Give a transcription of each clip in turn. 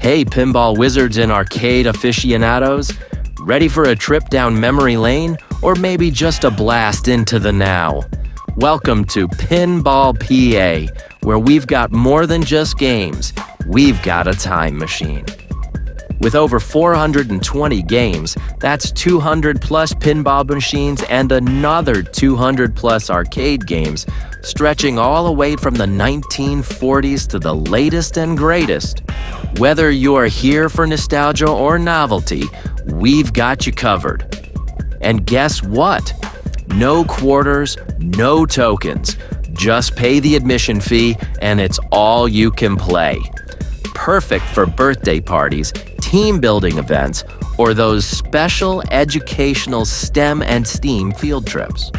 Hey, pinball wizards and arcade aficionados, ready for a trip down memory lane or maybe just a blast into the now? Welcome to Pinball PA, where we've got more than just games, we've got a time machine. With over 420 games, that's 200 plus pinball machines and another 200 plus arcade games, stretching all the way from the 1940s to the latest and greatest. Whether you're here for nostalgia or novelty, we've got you covered. And guess what? No quarters, no tokens. Just pay the admission fee and it's all you can play. Perfect for birthday parties, team building events, or those special educational STEM and STEAM field trips.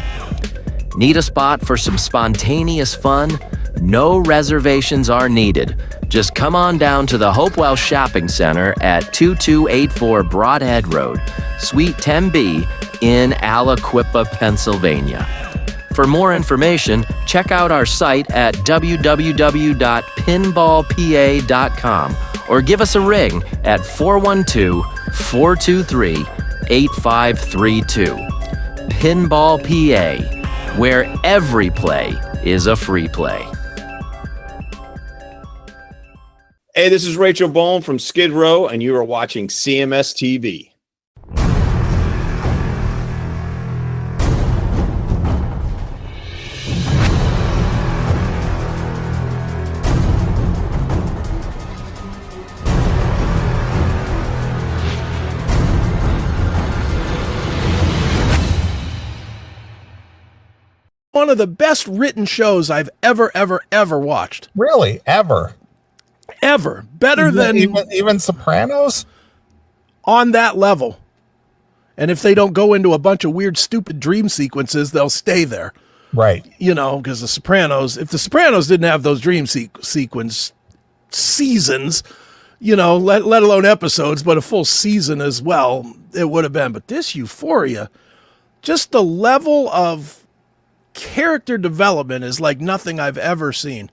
Need a spot for some spontaneous fun? No reservations are needed. Just come on down to the Hopewell Shopping Center at 2284 Broadhead Road, Suite 10B in Aliquippa, Pennsylvania. For more information, check out our site at www.pinballpa.com or give us a ring at 412-423-8532. Pinball PA, where every play is a free play. Hey, this is Rachel Bohm from Skid Row, and you are watching CMS TV. One of the best written shows I've ever watched. Really? Ever? Better than even Sopranos? On that level. And if they don't go into a bunch of weird, stupid dream sequences, they'll stay there. Right. You know, because if the Sopranos didn't have those dream sequence seasons, you know, let alone episodes, but a full season as well, it would have been. But this Euphoria, just the level of character development is like nothing I've ever seen.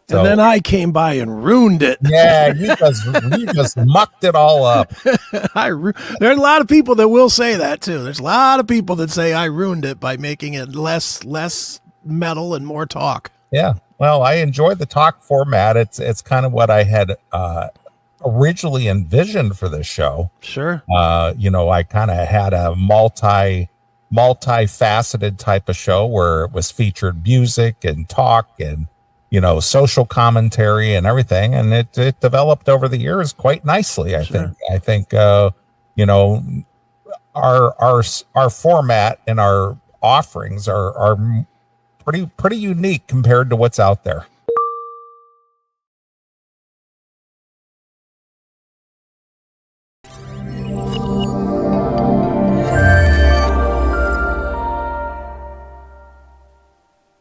And then I came by and ruined it. Yeah, you just mucked it all up. There's a lot of people that will say that too. There's a lot of people that say I ruined it by making it less metal and more talk. Yeah. Well, I enjoyed the talk format. It's kind of what I had originally envisioned for this show. Sure. You know, I kind of had a multifaceted type of show where it was featured music and talk and, you know, social commentary and everything. And it developed over the years quite nicely. I think, you know, our format and our offerings are pretty unique compared to what's out there.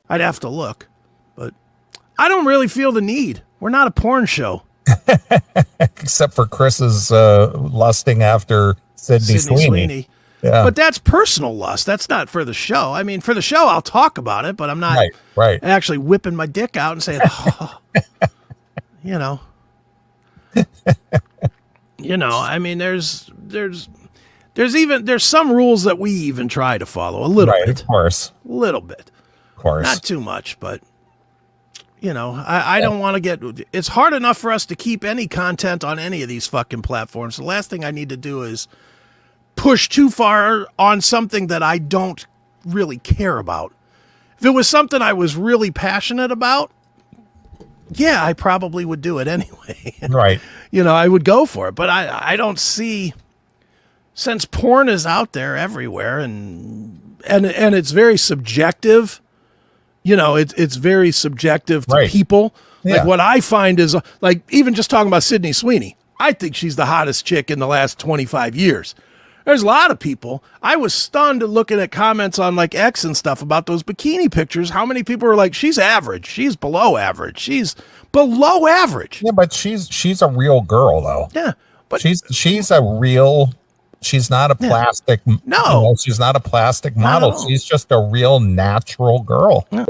I'd have to look, but I don't really feel the need. We're not a porn show. Except for Chris's lusting after Sydney Sweeney. Yeah. But that's personal lust. That's not for the show. I mean, for the show, I'll talk about it, but I'm not actually whipping my dick out and saying, oh, you know. You know, I mean, there's some rules that we even try to follow a little bit. Of course. A little bit. Of course. Not too much, but you know, I don't want to it's hard enough for us to keep any content on any of these fucking platforms. The last thing I need to do is push too far on something that I don't really care about. If it was something I was really passionate about, yeah, I probably would do it anyway. Right. You know, I would go for it, but I don't see, since porn is out there everywhere and it's very subjective. You know, it's very subjective to people. Yeah. Like what I find is like, even just talking about Sydney Sweeney, I think she's the hottest chick in the last 25 years. There's a lot of people. I was stunned looking at comments on like X and stuff about those bikini pictures. How many people are like, she's average. She's below average. She's below average. Yeah, but she's a real girl though. Yeah. But she's a real She's not a plastic. No. She's not a plastic Not at model. all. She's just a real natural girl. Yeah.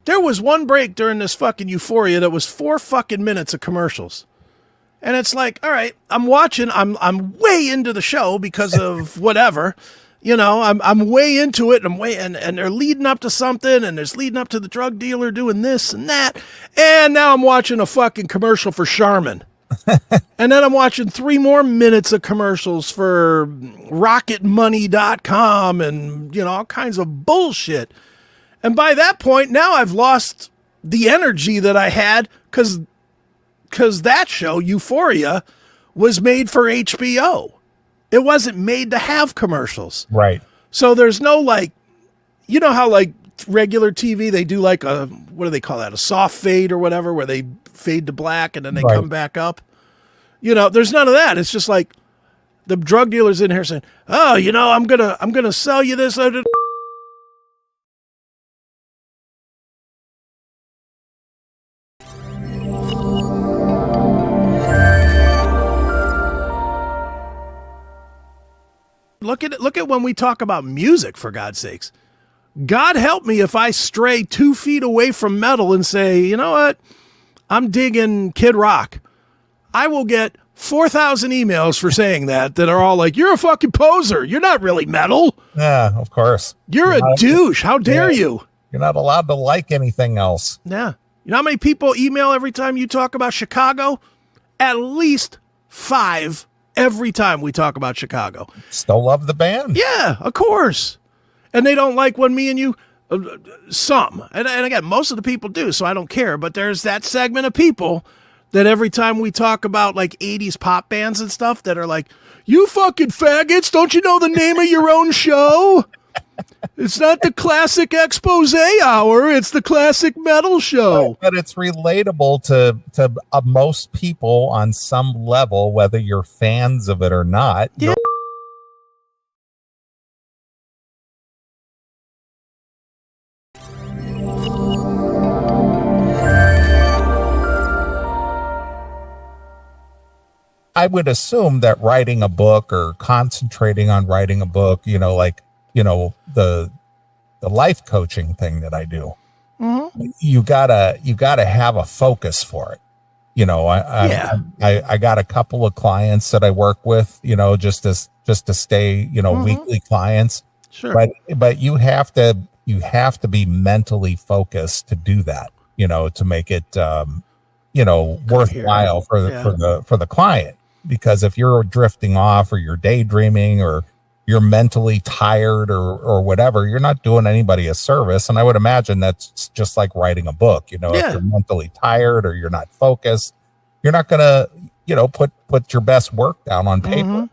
There was one break during this fucking Euphoria that was 4 fucking minutes of commercials. And it's like, all right, I'm watching, I'm way into the show because of whatever. You know, I'm way into it, and they're leading up to something, and there's leading up to the drug dealer doing this and that. And now I'm watching a fucking commercial for Charmin. And then I'm watching 3 more minutes of commercials for rocketmoney.com and, you know, all kinds of bullshit. And by that point, now I've lost the energy that I had because that show, Euphoria, was made for HBO. It wasn't made to have commercials. Right. So there's no, like, you know how, like, regular TV, they do like a, what do they call that? A soft fade or whatever, where they fade to black and then they come back up. You know, there's none of that. It's just like the drug dealer's in here saying, oh, you know, I'm gonna sell you this. Look at when we talk about music, for God's sakes. God help me if I stray 2 feet away from metal and say, you know what? I'm digging Kid Rock. I will get 4,000 emails for saying that are all like, you're a fucking poser. You're not really metal. Yeah, of course. You're a douche. How dare you? You're not allowed to like anything else. Yeah. You know how many people email every time you talk about Chicago? At least 5 every time we talk about Chicago. Still love the band. Yeah, of course. And they don't like when me and you, some. And again, most of the people do, so I don't care. But there's that segment of people that every time we talk about like 80s pop bands and stuff that are like, you fucking faggots, don't you know the name of your own show? It's not the classic expose hour. It's the classic metal show. But it's relatable to most people on some level, whether you're fans of it or not. Yeah. I would assume that writing a book or concentrating on writing a book, you know, like, you know, the life coaching thing that I do, you gotta have a focus for it. You know, I got a couple of clients that I work with, you know, just to stay, you know, weekly clients. Sure. But you have to be mentally focused to do that, you know, to make it, you know, worthwhile for the client. Because if you're drifting off or you're daydreaming or you're mentally tired or whatever, you're not doing anybody a service. And I would imagine that's just like writing a book, you know, if you're mentally tired or you're not focused, you're not going to, you know, put your best work down on paper.